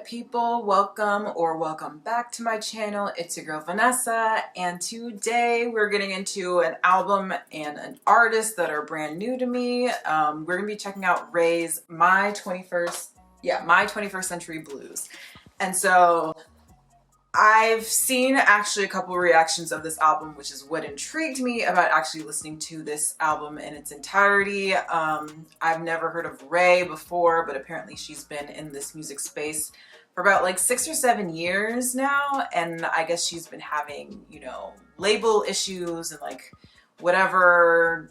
people, welcome or welcome back to my channel. It's your girl Vanessa, and today we're getting into an album and an artist that are brand new to me. We're gonna be checking out RAYE's My 21st Century Blues. And so I've seen actually a couple of reactions of this album, which is what intrigued me about actually listening to this album in its entirety. I've never heard of RAYE before, but apparently she's been in this music space for about like 6 or 7 years now. And I guess she's been having, you know, label issues and like whatever,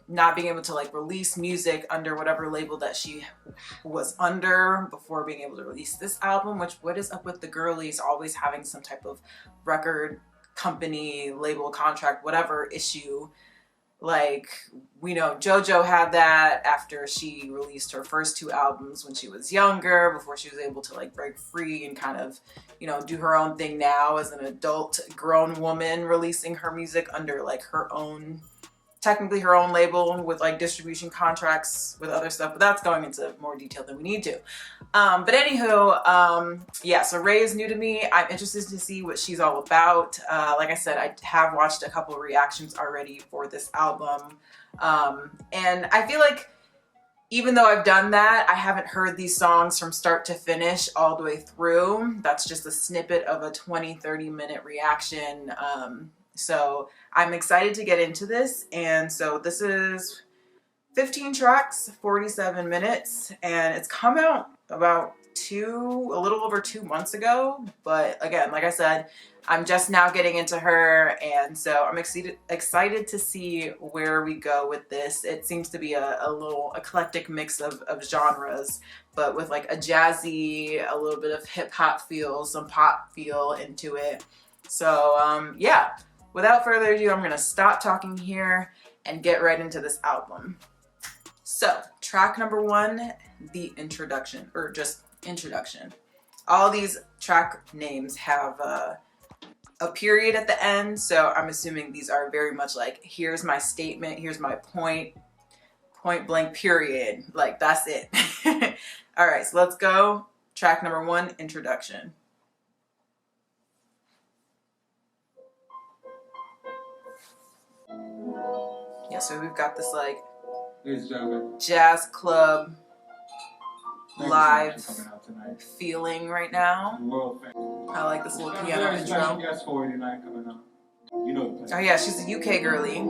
not being able to like release music under whatever label that she was under before being able to release this album, which what is up with the girlies always having some type of record company, label contract, whatever issue. Like, we know JoJo had that after she released her first 2 albums when she was younger, before she was able to like break free and kind of, you know, do her own thing now as an adult grown woman, releasing her music under like her own, technically her own label with like distribution contracts with other stuff, but that's going into more detail than we need to. But anywho, yeah, so RAYE is new to me. I'm interested to see what she's all about. Like I said, I have watched a couple of reactions already for this album. And I feel like even though I've done that, I haven't heard these songs from start to finish all the way through. That's just a snippet of a 20-30 minute reaction. So I'm excited to get into this. And so this is 15 tracks, 47 minutes, and it's come out about a little over 2 months ago. But again, like I said, I'm just now getting into her, and so I'm excited to see where we go with this. It seems to be a little eclectic mix of genres, but with like a jazzy, a little bit of hip hop feel, some pop feel into it. So yeah. Without further ado, I'm gonna stop talking here and get right into this album. So, track number 1, the introduction, or just introduction. All these track names have a period at the end, so I'm assuming these are very much like, here's my statement, here's my point blank period. Like, that's it. All right, so let's go. Track number 1, introduction. Yeah, so we've got this like jazz club live feeling right now. I like this little piano intro. Oh yeah, she's a UK girly.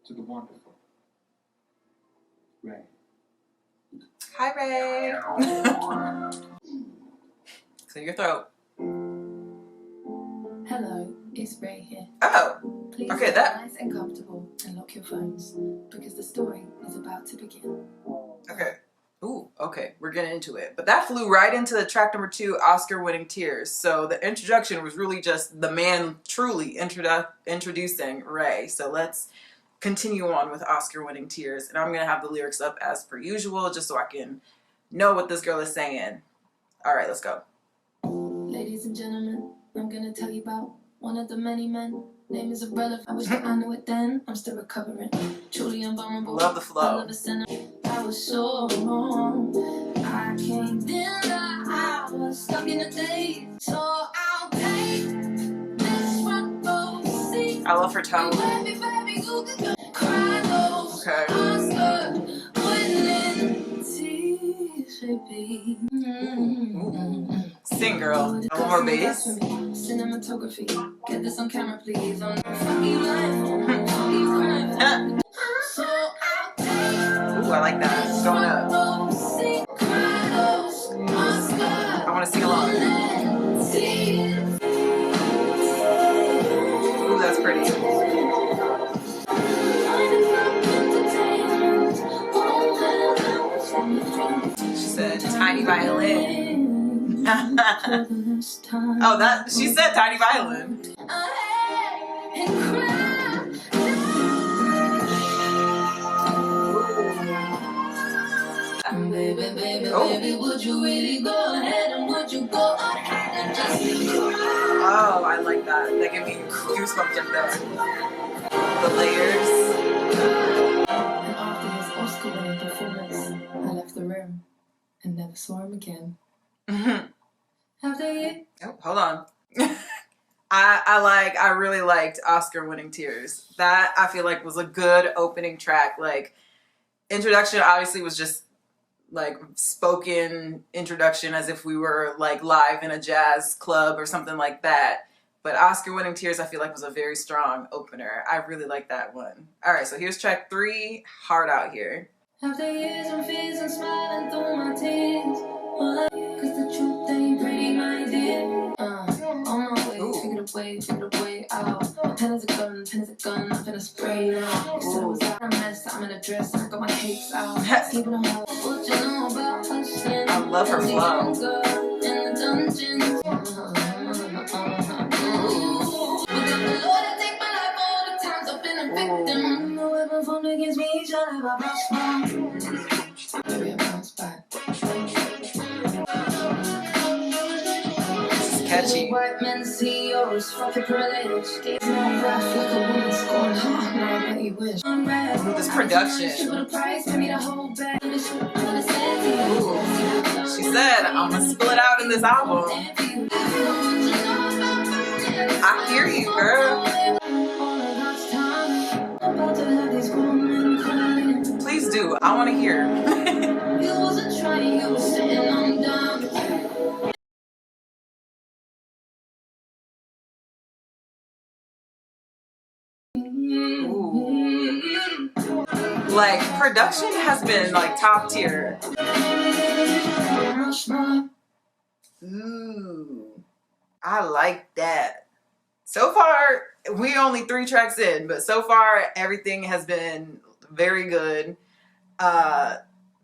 To the wonderful RAYE. Hi RAYE. Clear your throat. Hello, it's RAYE here. Oh. Please okay, get nice and comfortable and lock your phones because the story is about to begin. Okay. Ooh, okay, we're getting into it. But that flew right into the track number 2, Oscar-winning Tears. So the introduction was really just the man truly introducing RAYE. So let's continue on with Oscar-winning Tears. And I'm going to have the lyrics up as per usual just so I can know what this girl is saying. All right, let's go. Ladies and gentlemen, I'm going to tell you about one of the many men. Name is irrelevant. I wish that I knew it then. I'm still recovering. Truly invulnerable. Love the flow. I was so wrong. I can't deny I was stuck in a daze. So I'll take this front row seat. I love her tone. Okay. Sing, girl. A little more bass. Cinematography. Get this on camera, please. Ooh, I like that. It's going up. I want to sing along. Ooh, that's pretty. She said, tiny violin. Oh, that she said tiny violin. Baby, would you really go ahead and would you go ahead and just oh, I like that. That gave me goosebumps just there. The layers. And after his Oscar-winning performance, I left the room and never saw him again. Oh, hold on. I really liked Oscar Winning Tears. That I feel like was a good opening track. Like, introduction obviously was just like spoken introduction as if we were like live in a jazz club or something like that. But Oscar Winning Tears I feel like was a very strong opener. I really like that one. All right, so here's track 3, Hard Out Here. After years I'm facing smiling through my tears. Cause the truth ain't pretty, my dear. On my way, figure the way out. My pen is a gun, I'm finna spray now. So it was out a mess, I'm in a dress, I got my cakes out. Sleeping on her, what you know about hustling? I love her flow. In the dungeons. No weapon formed against me shall ever prosper. Maybe I bounce back. This is catchy. White men CEOs, fuck your privilege. Gave no breath like a woman scorned. Now I bet you wish. Ooh, this production. Ooh. She said, I'm gonna split out in this album. I hear you, girl. Please do. I want to hear. Ooh. Like, production has been like top tier. Ooh, I like that. So far, we only 3 tracks in, but so far everything has been very good.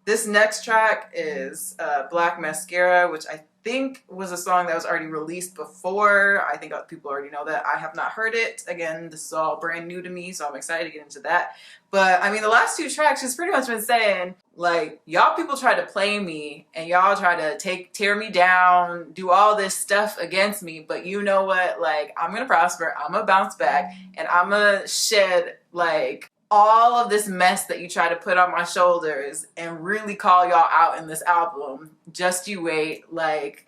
This next track is Black Mascara, which I think was a song that was already released before. I think people already know that. I have not heard it. Again, this is all brand new to me, so I'm excited to get into that. But I mean, the last 2 tracks, she's pretty much been saying, like, y'all people try to play me and y'all try to tear me down, do all this stuff against me, but you know what? Like, I'm gonna prosper, I'm gonna bounce back, and I'm gonna shed, like, all of this mess that you try to put on my shoulders and really call y'all out in this album. Just you wait. Like,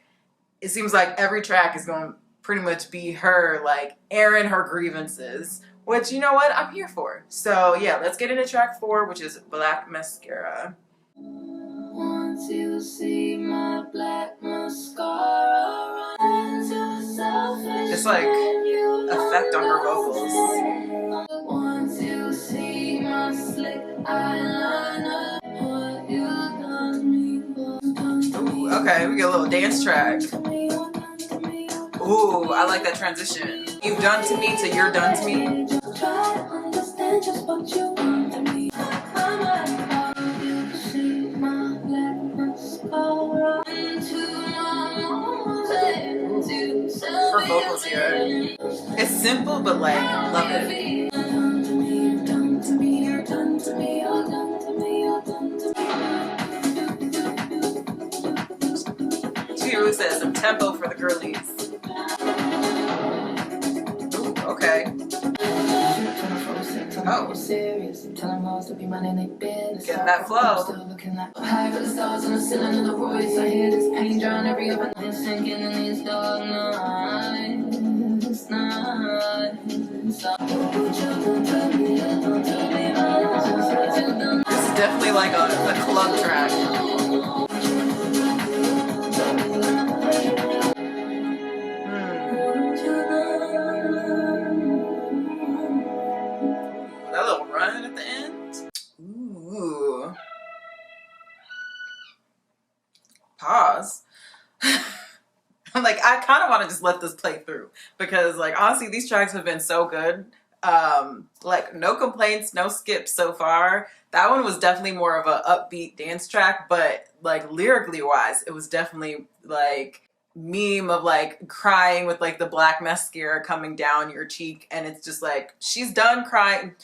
it seems like every track is going to pretty much be her, like, airing her grievances, which, you know what, I'm here for. So yeah, let's get into track 4, which is Black Mascara. Once you see my black mascara run to selfish, just like effect on her vocals. Once you see my slick eyeliner, what you done me. Ooh, okay, we get a little dance track. Ooh, I like that transition. You've done to me to you're done to me. Try to understand just what you want to me. You see my black mascara into my her vocals here. It's simple, but like, love it. She really says some tempo for the girlies. Ooh, okay. Oh. Getting that flow. This is definitely like a club track. That little run at the end. Ooh. Pause. I'm like, I kind of want to just let this play through because, like, honestly, these tracks have been so good. Like, no complaints, no skips so far. That one was definitely more of a upbeat dance track, but like lyrically wise, it was definitely like meme of like crying with like the black mascara coming down your cheek, and it's just like she's done crying.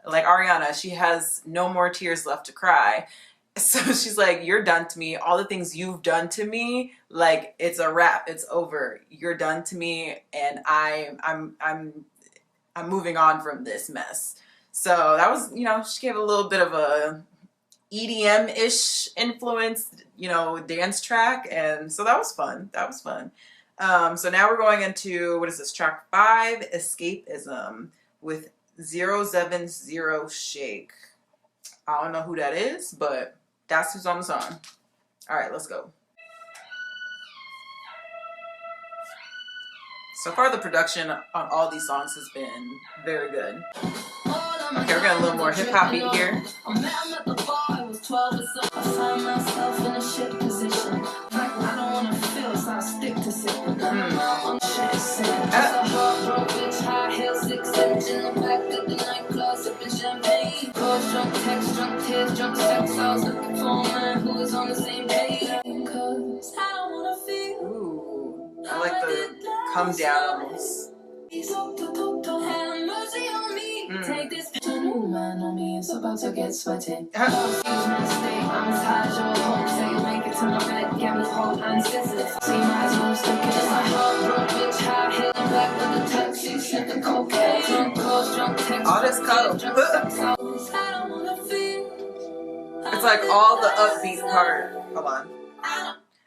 Like Ariana, she has no more tears left to cry. So she's like, you're done to me. All the things you've done to me, like, it's a wrap. It's over. You're done to me, and I'm moving on from this mess. So that was, you know, she gave a little bit of a EDM-ish influenced, you know, dance track, and so that was fun. That was fun. So now we're going into, what is this, track 5, Escapism, with 070 Shake. I don't know who that is, but that's who's on the song. All right, let's go. So far, the production on all these songs has been very good. Okay, we're getting a little more hip-hop beat here. I find myself in a shit position. Like I don't wanna feel, so I stick to sipping. On shit, a hard broke bitch, high heel, 6 inch in the back of the nightclub, sipping champagne. Calls, drunk text, drunk tears, drunk sex. I was looking for a man who was on the same page. Cause I don't wanna feel. Ooh, I like the come downs. Have mercy on me. Take this new man on me. It's about to get sweaty. Excuse my state. I'm as high as your home. Say you make it to my bed. Get me whole and sensitive. See my eyes move stuck in my heart. Broke bitch, high heel, back with the taxi. Sniffing cocaine. Drunk calls, drunk text. All this coke. I don't wanna feel. It's like all the upbeat part. Hold on.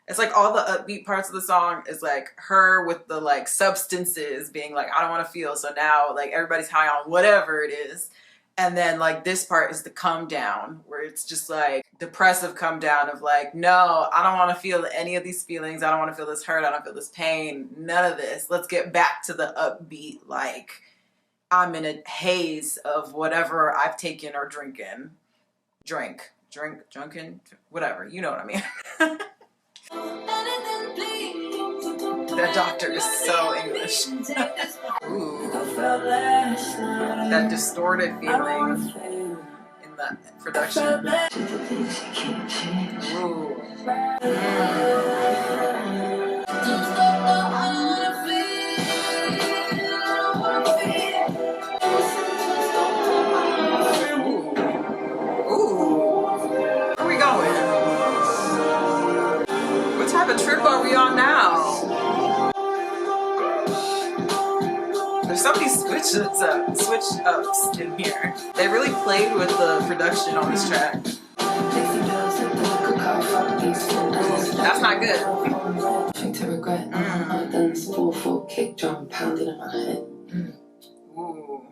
It's like all the upbeat parts of the song is like her with the like substances being like, I don't want to feel. So now like everybody's high on whatever it is. And then like this part is the come down, where it's just like depressive come down of like, no, I don't want to feel any of these feelings. I don't want to feel this hurt. I don't feel this pain. None of this. Let's get back to the upbeat. Like I'm in a haze of whatever I've taken or drinking. Drunken, whatever. You know what I mean? That doctor is so English. Ooh. That distorted feeling in the production. Ooh. What trip are we on now? There's so many switch ups in here. They really played with the production on this track. That's not good. To regret. Then this 4/4 kick drum pounded in my head. Ooh.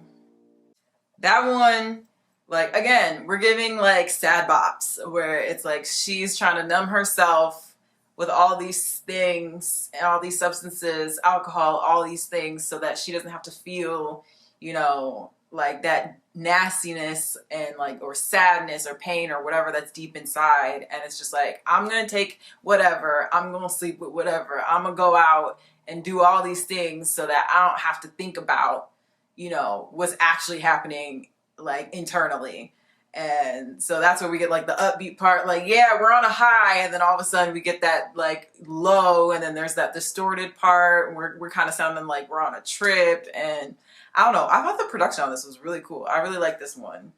That one, like again, we're giving like sad bops where it's like she's trying to numb herself with all these things and all these substances, alcohol, all these things, so that she doesn't have to feel, you know, like that nastiness and like, or sadness or pain or whatever that's deep inside. And it's just like, I'm gonna take whatever, I'm gonna sleep with whatever, I'm gonna go out and do all these things so that I don't have to think about, you know, what's actually happening like internally. And so that's where we get like the upbeat part, like, yeah, we're on a high, and then all of a sudden we get that like low, and then there's that distorted part, and we're kind of sounding like we're on a trip. And I don't know, I thought the production on this was really cool. I really like this one.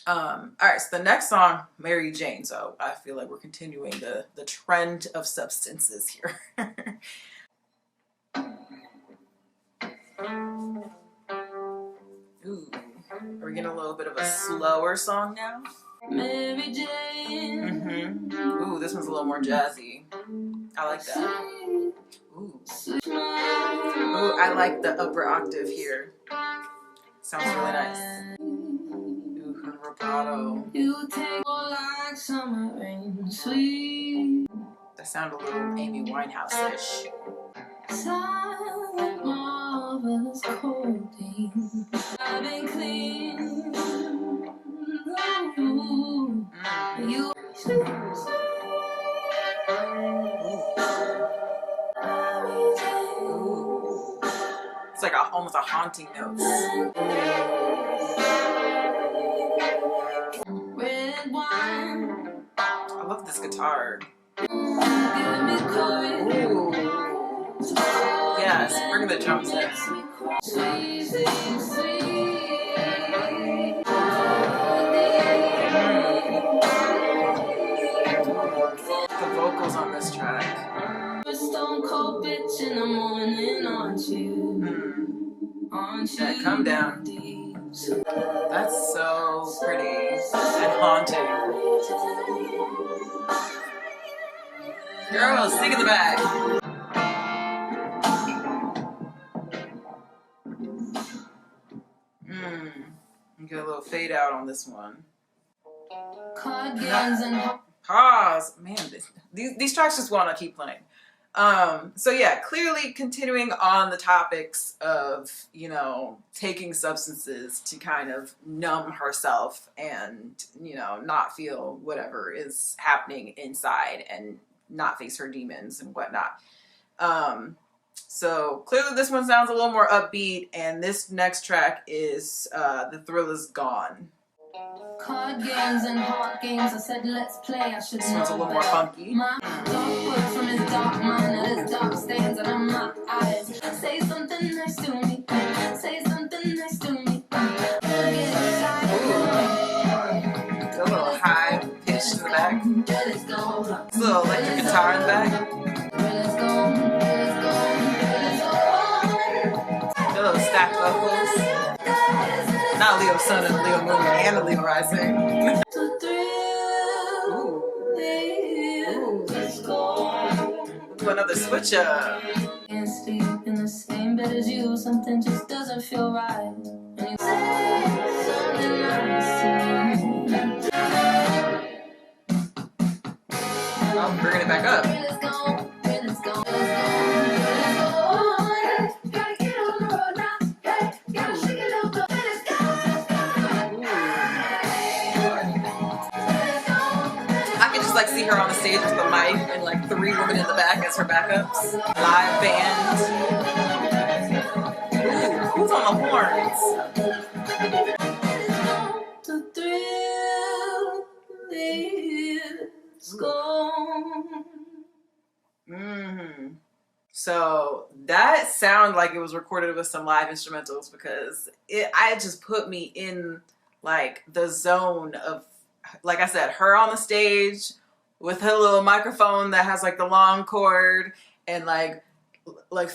All right, so the next song, Mary Jane. So I feel like we're continuing the trend of substances here. Ooh. Are we getting a little bit of a slower song now? Mary Jane. Ooh, this one's a little more jazzy. I like that. Ooh. Ooh, I like the upper octave here. Sounds really nice. Ooh, her vibrato. You take like summer rain, sweet. That sounded a little Amy Winehouse-ish. Silent, marvelous colding. I've been clean. Ooh, you. It's like almost a haunting note. Red wine. I love this guitar. Ooh. Yes, bring the drums in. The vocals on this track. Stone cold bitch in the morning, aren't you? Aren't you? Yeah, come down. That's so pretty. and haunting. Girl, sing in the back. Get a little fade out on this one. Pause. Man, these tracks just want to keep playing. So yeah, clearly continuing on the topics of, you know, taking substances to kind of numb herself and, you know, not feel whatever is happening inside and not face her demons and whatnot. So clearly this one sounds a little more upbeat, and this next track is The Thrill Is Gone. Card games and heart games, I said let's play, I should This one's a little more funky. My dark words from his dark mind and his dark stains and I'm my eyes. Say something nice to me, say something nice to me. A little high pitch in the back. A little electric guitar in the back. A little stacked vocals. Not Leo Sun and Leo Moon and a Leo Rising. Ooh, another switch up. Can't sleep in the same bed as you, something just doesn't feel right. And you say something nice to me. I'm bringing it back up. Like see her on the stage with the mic and like 3 women in the back as her backups. Live band. Ooh, who's on the horns? The thrill is gone. So that sounded like it was recorded with some live instrumentals, because it just put me in like the zone of, like I said, her on the stage with her little microphone that has like the long cord, and like a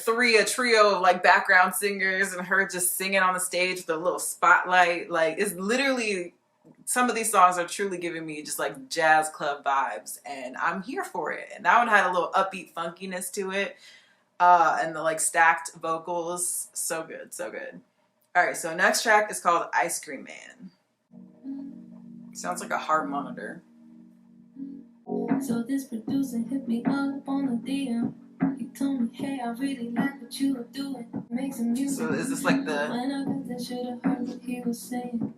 trio of like background singers, and her just singing on the stage with a little spotlight. Like, it's literally, some of these songs are truly giving me just like jazz club vibes, and I'm here for it. And that one had a little upbeat funkiness to it, and the like stacked vocals. So good, so good. All right, so next track is called Ice Cream Man. Sounds like a heart monitor. So this producer hit me up on the DM. He told me, hey, I really like what you were doing. Make some music. So is this like the... When I got that, should have heard what he was saying.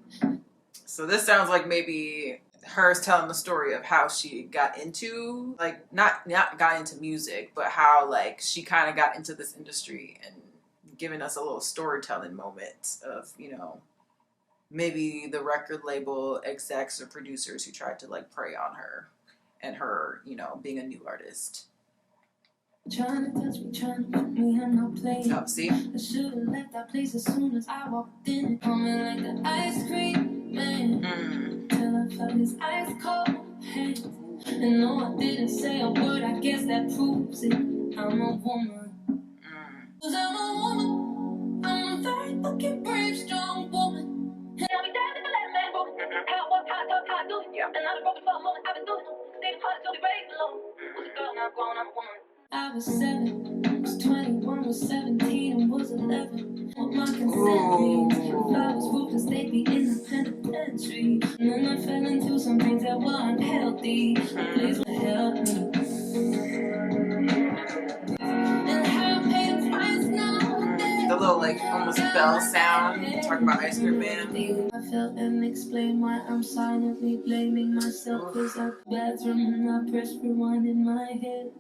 So this sounds like maybe her telling the story of how she got into, like, not got into music, but how like she kind of got into this industry, and giving us a little storytelling moment of, you know, maybe the record label execs or producers who tried to like prey on her and her, you know, being a new artist. Trying to touch me, trying to put me in my place. Oh, see? I should have left that place as soon as I walked in. Coming like the ice cream man. Till I felt his ice cold hands. And no, I didn't say a word, I guess that proves it. I'm a woman. 'Cause I'm a woman. I'm a very fucking brave, strong woman. And I'll be damned if I let a man go. How I work, how I talk, how I do it. And I've been broken for a moment, I've been through it. Stayed hard till we raised alone. Was a girl, now grown, I'm a woman. I was 7, was 21, was 17, and was 11. What my consent means. If I was ruthless, they'd be in the penitentiary. And then I fell into some things that were unhealthy. Please help me. And how I pay the price now. The little like almost bell sound, talking about Ice Cream Man. I felt and explain why I'm silently blaming myself. Cause I bathroom and I press rewind in my head.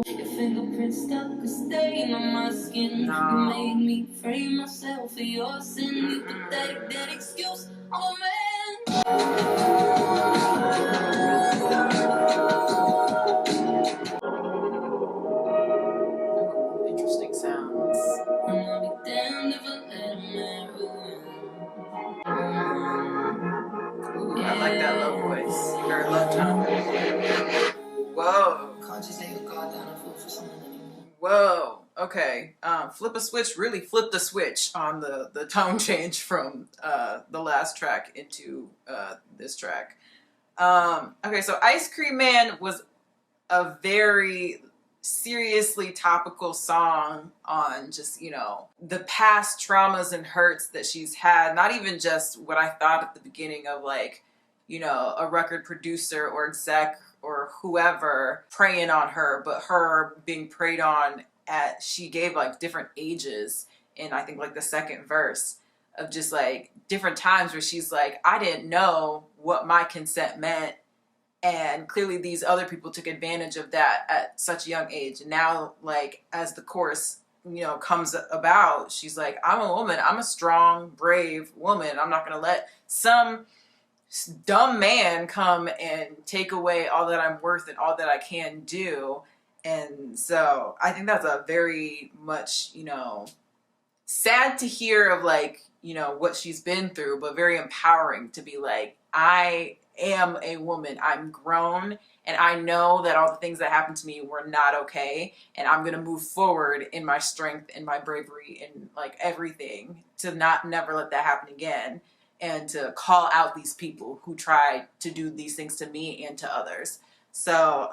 Your fingerprints stuck a stain on my skin. No. You made me frame myself for your sin. You pathetic, that excuse, I'm a man. Interesting sounds. And I'll be damned if I let a man ruin. Ooh, I like that low voice, or low tone. Whoa. Can't just lay your guard down and fall for someone anymore. Whoa. Okay. Flip a switch. Really flip the switch on the tone change from the last track into this track. Okay, so Ice Cream Man was a very seriously topical song on just, you know, the past traumas and hurts that she's had. Not even just what I thought at the beginning of, like, you know, a record producer or exec or whoever preying on her, but her being preyed on at, she gave like different ages in, I think, like the second verse, of just like different times where she's like, I didn't know what my consent meant, and clearly these other people took advantage of that at such a young age. And now, like, as the chorus, you know, comes about, she's like, I'm a woman, I'm a strong, brave woman, I'm not gonna let some dumb man come and take away all that I'm worth and all that I can do. And so I think that's a very much, you know, sad to hear of, like, you know, what she's been through, but very empowering to be like, I am a woman, I'm grown, and I know that all the things that happened to me were not okay, and I'm gonna move forward in my strength and my bravery and like everything to never let that happen again, and to call out these people who tried to do these things to me and to others. So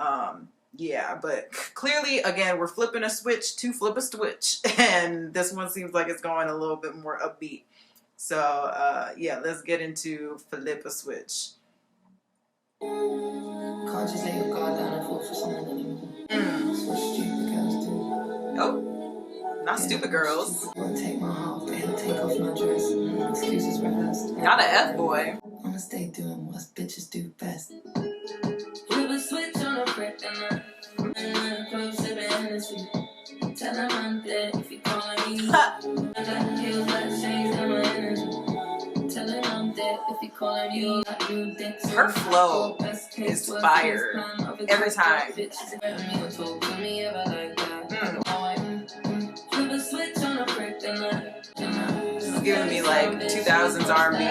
yeah, but clearly, again, we're flipping a switch to flip a switch, and this one seems like it's going a little bit more upbeat. So yeah, let's get into Flip a Switch. Can't just lay your guard down and fall for someone anymore. That's what stupid girls do. Oh, not stupid girls. Won't take my heart, but he'll take off my dress. Excuses rehearsed. Not an F-boy. I'ma stay doing what bitches do best. Flip a switch on a brick and I'm close to the Hennessy. Tell him I'm dead if he calling me. I got heels like shades on my energy. Tell him I'm dead if he calling you. Her flow is fire every time. This is giving me like 2000s R&B.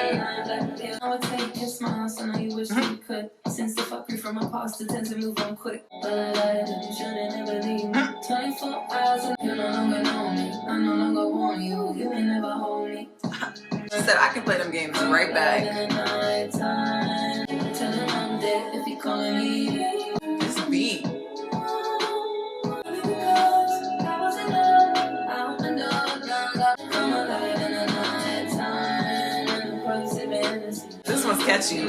I would take your smile, so now you wish you could. Since the fuckery from my past, it tends to move on quick. But I lied, you shouldn't ever leave me. 24 hours and you no longer know me. I no longer want you, you may never hold me. She said I can play them games right back. Tell him I'm dead if he calling me. This beat. This one's catchy.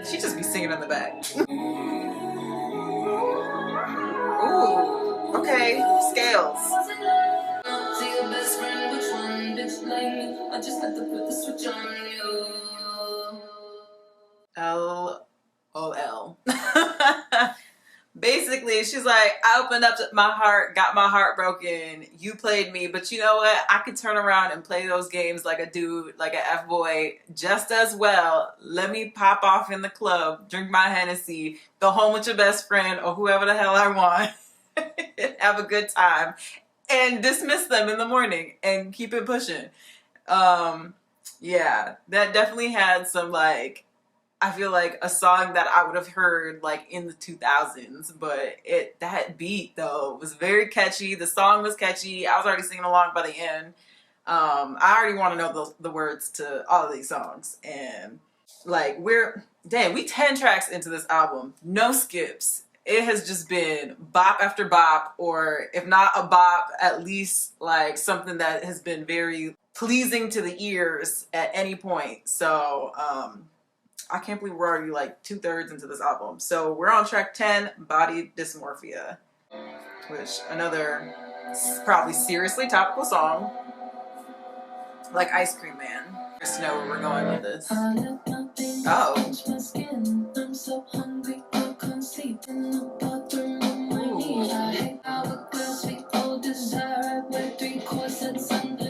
She just be singing in the back. Ooh, okay, scales. LOL. Basically, she's like, I opened up my heart, got my heart broken. You played me, but you know what? I could turn around and play those games like a dude, like an F-boy, just as well. Let me pop off in the club, drink my Hennessy, go home with your best friend or whoever the hell I want, and have a good time, and dismiss them in the morning and keep it pushing. Yeah, that definitely had some, like, I feel like a song that I would have heard like in the 2000s, but that beat though was very catchy. The song was catchy. I was already singing along by the end. I already want to know the words to all of these songs, and like we 10 tracks into this album, no skips. It has just been bop after bop, or if not a bop, at least like something that has been very pleasing to the ears at any point. So I can't believe we're already like 2/3 into this album. So we're on track 10, Body Dysmorphia, which another probably seriously topical song, like Ice Cream Man. Just to know where we're going with this. Oh.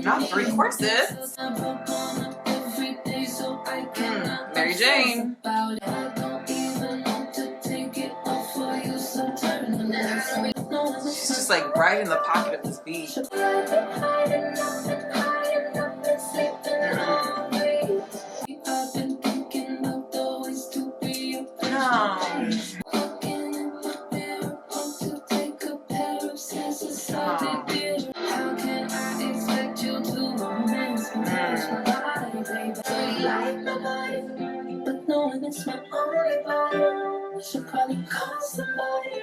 Not 3 courses. Mary Jane. She's just like right in the pocket of this beat. like my life, but knowing it's my only life, I should probably call somebody.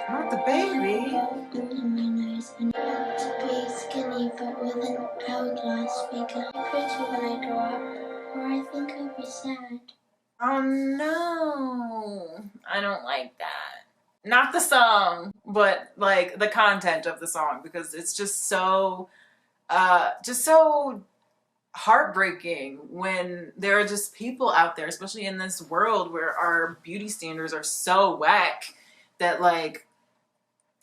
Not the baby. To be skinny but with an hourglass figure. Pretty when I grow up, or I think I'll be sad. Oh no, I don't like that. Not the song, but like the content of the song, because it's just so heartbreaking when there are just people out there, especially in this world where our beauty standards are so whack, that like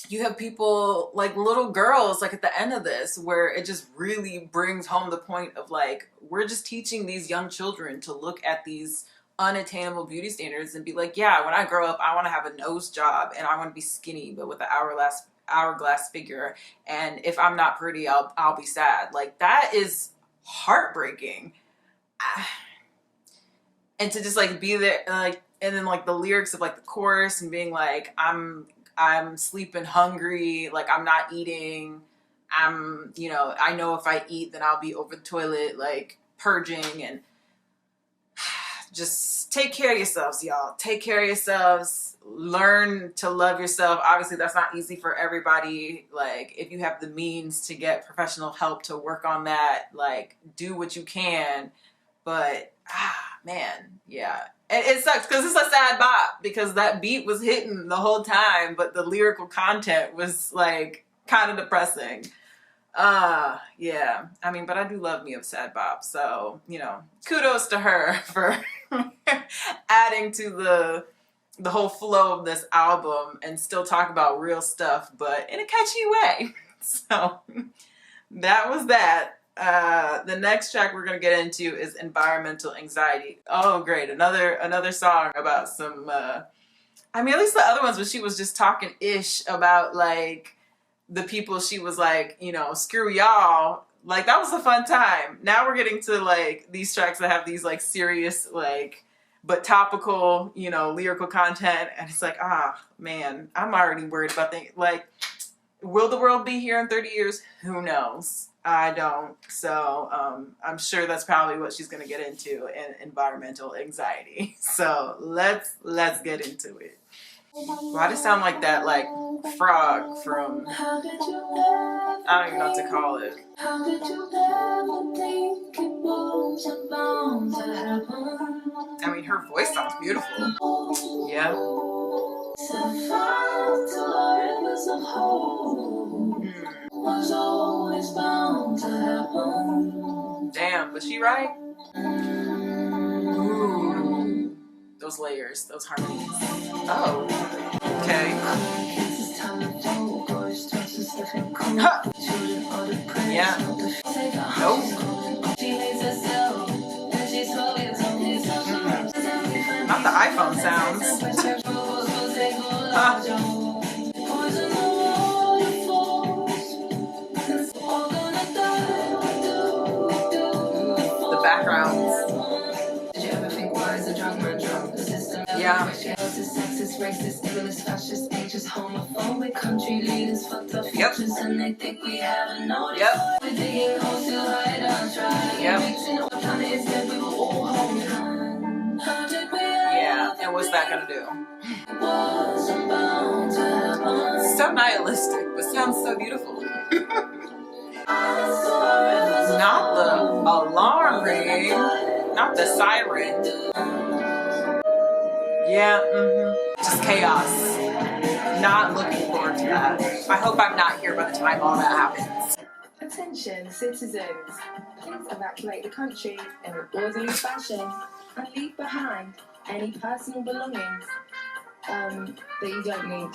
you have people like little girls like at the end of this, where it just really brings home the point of like, we're just teaching these young children to look at these unattainable beauty standards and be like, yeah, when I grow up I want to have a nose job and I want to be skinny but with an hourglass figure, and if I'm not pretty I'll be sad. Like, that is heartbreaking. And to just like be there, like, and then like the lyrics of like the chorus and being like, I'm sleeping hungry, like I'm not eating, I'm, you know, I know if I eat then I'll be over the toilet like purging. And just take care of yourselves, y'all. Take care of yourselves. Learn to love yourself. Obviously that's not easy for everybody. Like, if you have the means to get professional help to work on that, like, do what you can. But man, yeah, it sucks because it's a sad bop, because that beat was hitting the whole time but the lyrical content was like kind of depressing. Yeah, I mean, but I do love me a sad bop, so, you know, kudos to her for adding to the whole flow of this album and still talk about real stuff, but in a catchy way. So that was that. The next track we're gonna get into is Environmental Anxiety. Oh great, another song about some I mean, at least the other ones, but she was just talking ish about like the people she was like, you know, screw y'all. Like, that was a fun time. Now we're getting to like these tracks that have these like serious, like, but topical, you know, lyrical content, and it's like, man, I'm already worried about things like, will the world be here in 30 years? Who knows? I don't. So I'm sure that's probably what she's gonna get into in environmental anxiety. So let's get into it. Why does it sound like that like frog from, I don't even know what to call it. How did you ever think it was about to happen? I mean, her voice sounds beautiful. Yeah. Was always bound to happen. Damn, was she right? Ooh, those layers, those harmonies. Oh, okay. Huh. Yeah. Nope. Not the iPhone sounds. Huh. Backgrounds. Did you ever think, why is a drug man drunk? The system. Yeah. Sexist, racist, ableist, fascist, anxious, homophobic, country leaders, fucked up futures, and they think we haven't noticed. Yep. We're digging holes to hide our tribe. Yep. Yeah, and what's that gonna do? So nihilistic, but sounds so beautiful. Not the alarm ring, not the siren. Yeah, just chaos. Not looking forward to that. I hope I'm not here by the time all that happens. Attention, citizens. Please evacuate the country in an orderly fashion and leave behind any personal belongings that you don't need.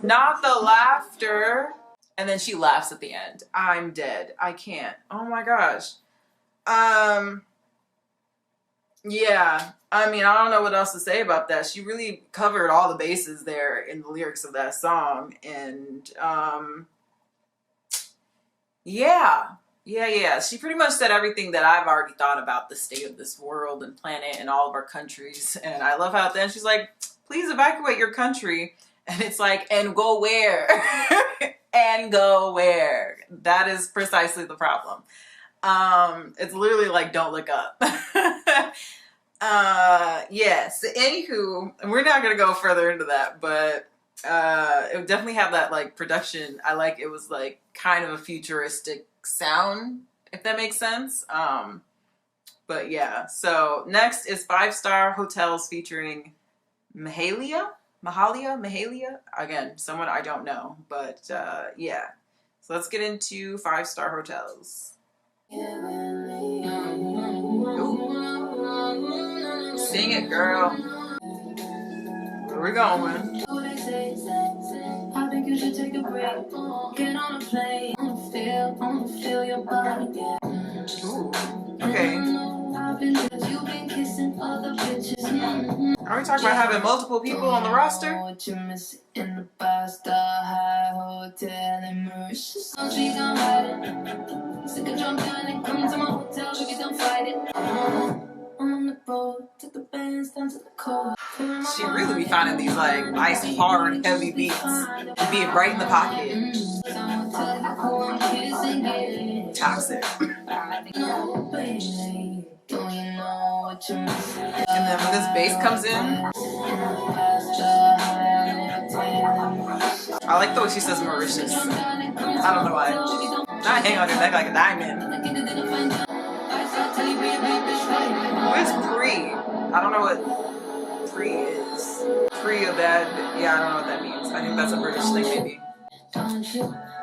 Not the laughter. And then she laughs at the end. I'm dead. I can't. Oh my gosh. Yeah. I mean, I don't know what else to say about that. She really covered all the bases there in the lyrics of that song. And yeah. She pretty much said everything that I've already thought about the state of this world and planet and all of our countries. And I love how at the end she's like, please evacuate your country And it's like, and go where? And go where? That is precisely the problem. It's literally like, don't look up. Yes. Anywho, we're not gonna go further into that, but it would definitely have that like production. I like it was like kind of a futuristic sound, if that makes sense. But yeah. So next is 5-Star Hotels featuring Mahalia. Again, someone I don't know, but yeah. So let's get into 5-Star Hotels. Ooh. Sing it, girl. Where we going? I think you should take a break. Get on a plane. I wanna feel your body. Ooh. Okay. Are we talking about having multiple people on the roster? She really be finding these like nice, hard, heavy beats and being right in the pocket. Toxic. And then when this bass comes in, I like the way she says Mauritius. I don't know why. Not hang on your neck like a diamond. Where's Pre? I don't know what Pre is. Pre of that. Yeah, I don't know what that means. I think that's a British thing, maybe.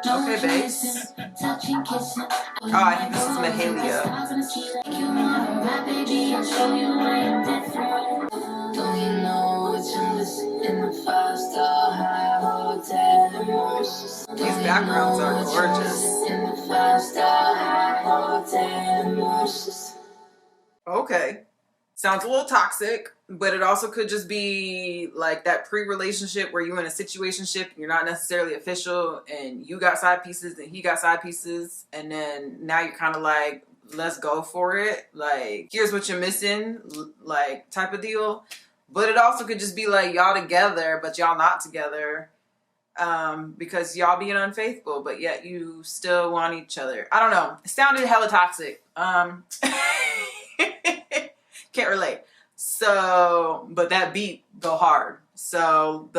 Okay, bass. Oh, I think this is Mahalia. These backgrounds are gorgeous. Okay. Sounds a little toxic, but it also could just be like that pre-relationship where you're in a situationship, you're not necessarily official, and you got side pieces and he got side pieces, and then now you're kind of like, let's go for it. Like, here's what you're missing, like type of deal. But it also could just be like y'all together, but y'all not together. Because y'all being unfaithful, but yet you still want each other. I don't know. It sounded hella toxic. Can't relate. So, but that beat go hard. So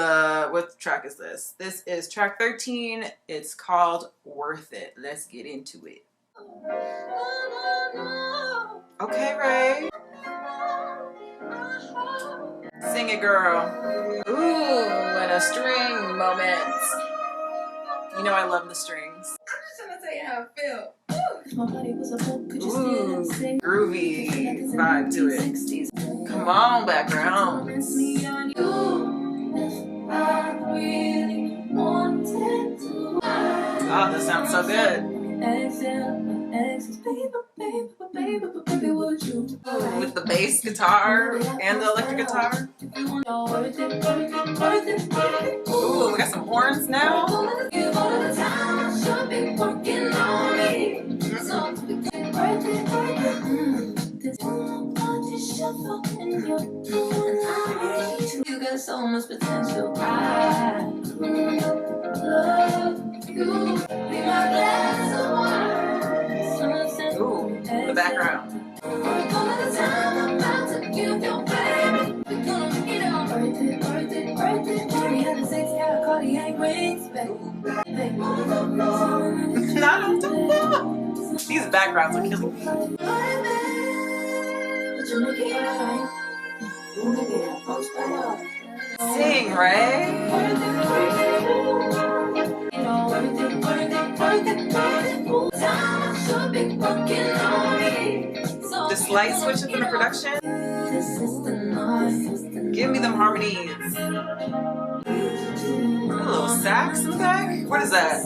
what track is this? This is track 13. It's called Worth It. Let's get into it. Okay, Ray. Sing it, girl. Ooh, and a string moment. You know I love the strings. I'm just trying to tell you how I feel. Ooh, groovy vibe to it. Come on, background. Oh, this sounds so good. With the bass guitar and the electric guitar. Ooh, we got some horns now. You got so much potential. I love you. Be my glass of wine. Ooh, the background. These backgrounds are killing me. Sing, Ray. The slight switches in the production. Give me them harmonies. A little sax in the back. What is that?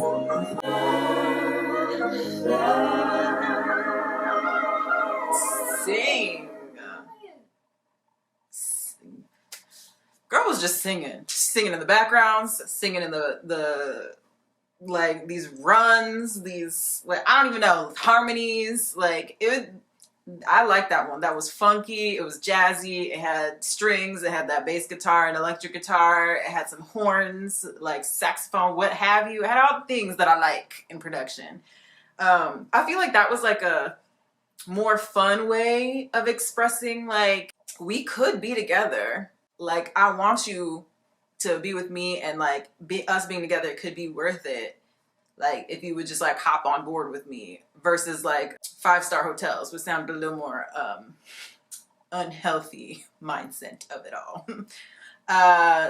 Sing. Girl was just singing. Singing in the backgrounds, singing in the like these runs, these like I don't even know, harmonies. Like I like that one. That was funky. It was jazzy. It had strings. It had that bass guitar and electric guitar. It had some horns, like saxophone, what have you. It had all the things that I like in production. I feel like that was like a more fun way of expressing, like, we could be together. Like, I want you to be with me, and like us being together could be worth it. Like, if you would just like hop on board with me, versus like 5-star hotels, which sounded a little more unhealthy mindset of it all.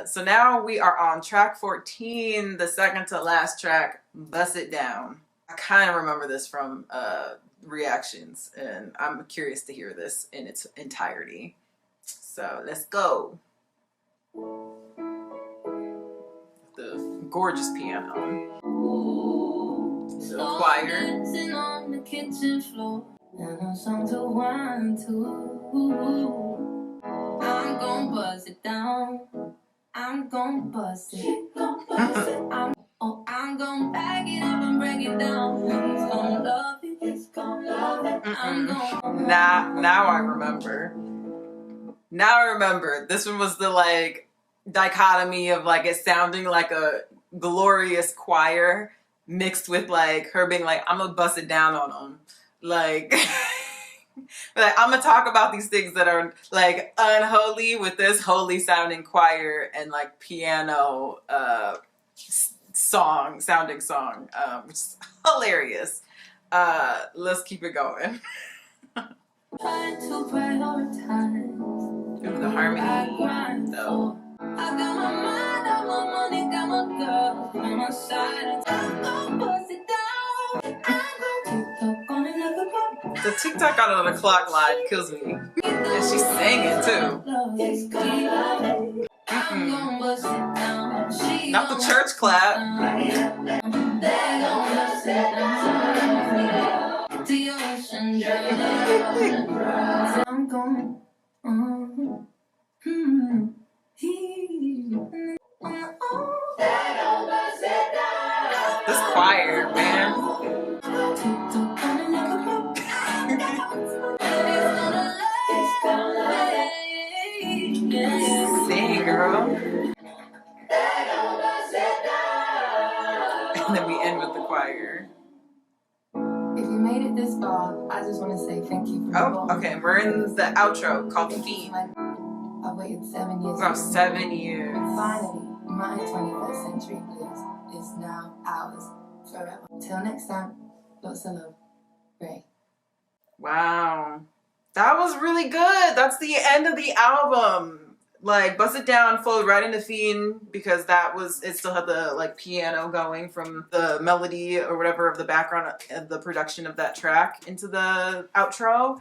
So now we are on track 14, the second to last track, Bust It Down. I kind of remember this from reactions, and I'm curious to hear this in its entirety. So let's go. The gorgeous piano. The choir. On the kitchen floor, and a song to whine to. I'm gonna bust it down. I'm gonna bust it. I'm gonna back it up and break it down. He's gonna love it. He's gonna love it. I'm gonna. Now I remember. Now I remember. This one was the like dichotomy of like it sounding like a glorious choir mixed with like her being like, I'm gonna bust it down on them. Like, like I'm gonna talk about these things that are like unholy with this holy sounding choir and like piano sounding song, which is hilarious. Let's keep it going. Trying to prioritize. Ooh, the harmony though. I got my mind on my money, got my girl on my side. I'm gonna bust it down. I'm gonna TikTok on it like a pop. The TikTok out of the clock line kills me. And she's singing too. Not the church clap. I'm going. This choir, man. Sing, girl. And then we end with the choir. If you made it this far, I just want to say thank you for Oh, okay. We're in the outro called Feet. I've waited 7 years. About 7 years. Finally, my 21st century blues is now ours forever. Till next time, lots of love. Ray. Wow. That was really good. That's the end of the album. Like, Bust It Down flowed right into Fiend because it still had the like piano going from the melody or whatever of the background of the production of that track into the outro.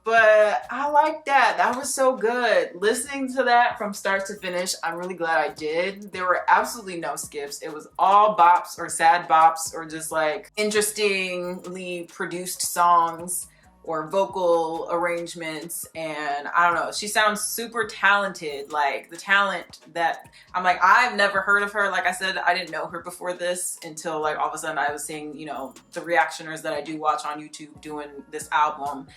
But I like that. That was so good. Listening to that from start to finish, I'm really glad I did. There were absolutely no skips. It was all bops or sad bops or just like interestingly produced songs or vocal arrangements. And I don't know, she sounds super talented. Like the talent that I'm like, I've never heard of her. Like I said, I didn't know her before this until like all of a sudden I was seeing, you know, the reactioners that I do watch on YouTube doing this album.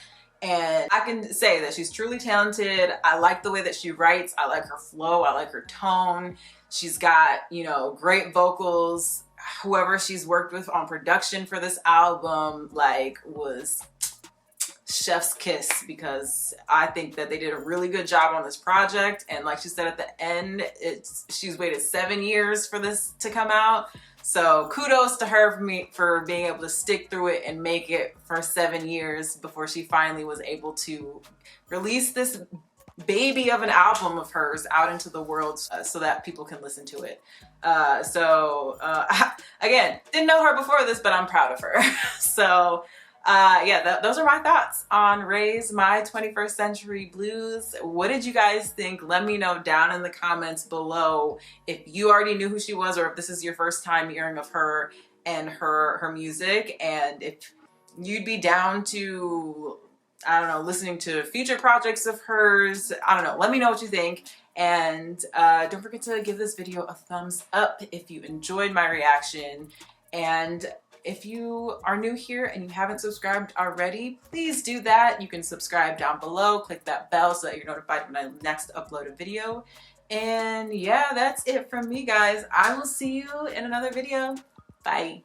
And I can say that she's truly talented. I like the way that she writes. I like her flow. I like her tone. She's got, you know, great vocals. Whoever she's worked with on production for this album, like, was chef's kiss, because I think that they did a really good job on this project. And like she said at the end, she's waited 7 years for this to come out. So kudos to her for being able to stick through it and make it for 7 years before she finally was able to release this baby of an album of hers out into the world so that people can listen to it. Again, didn't know her before this, but I'm proud of her. So yeah, those are my thoughts on RAYE's My 21st Century Blues. What did you guys think? Let me know down in the comments below if you already knew who she was or if this is your first time hearing of her and her music, and if you'd be down to, I don't know, listening to future projects of hers. I don't know. Let me know what you think. And don't forget to give this video a thumbs up if you enjoyed my reaction. And If you are new here and you haven't subscribed already, please do that. You can subscribe down below, click that bell so that you're notified when I next upload a video. And yeah, that's it from me, guys. I will see you in another video. Bye.